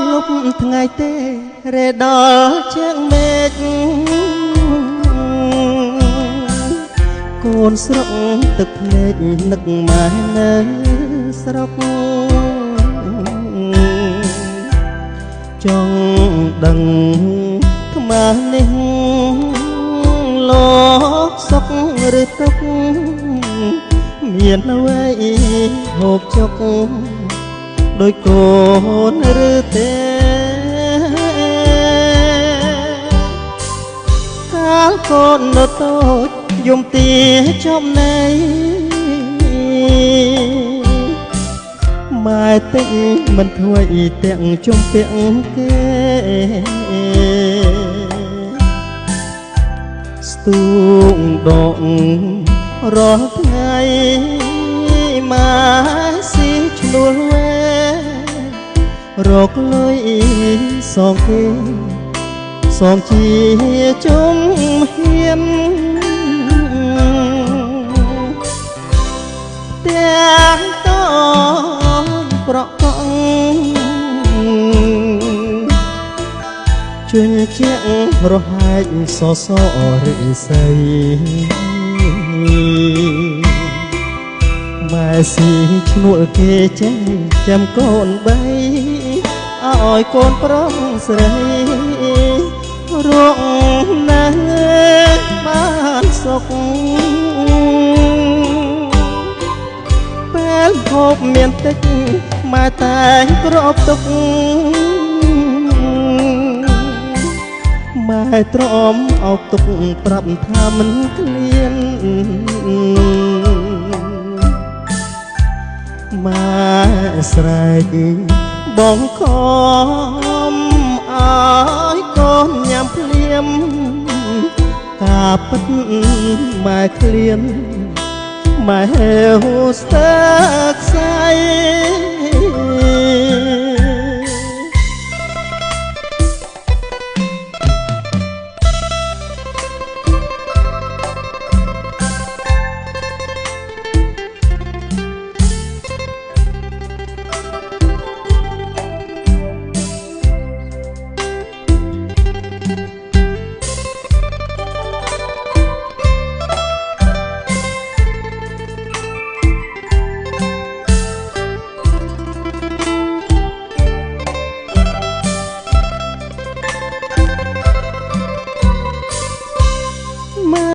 លុបថ្ងៃទេរេដល់ជាងមេឃកូនស្រុកទឹកភ្នែកនឹកម៉ែនៅស្រុកចង់ដឹងថ្មនេះលោកសុកឬទុកមានអ្វីហូបចុកដោយកូនឬទេកាលកូននៅតូចយំទាចំណៃម៉ែតិចមិនធ្វើអ៊ីទាំងជំពាក់គេស្ទូងដងរាល់ថ្ងៃម៉ែស៊ីឈ្នួលវែរកលុយសងគេសងជាជុំហ៊ានទាំងតប្រកងជញ្ជាក់រហែកសសរិស័យម៉ែស៊ីឈ្នួលគេចេះចាំកូនបីឲ្យកូនប្រុសស្រីរកណាស់បានសុខពេលហូបមានតិចម៉ែតែងគ្របទុកម៉ែទ្រាំអោបទុកប្រាប់ថាមិនឃ្លានម៉ែស្រែកបងខំឲ្យកូនញ៉ាំភ្លាមការពិតម៉ែឃ្លានម៉ែហេវស្ទើរខ្សែ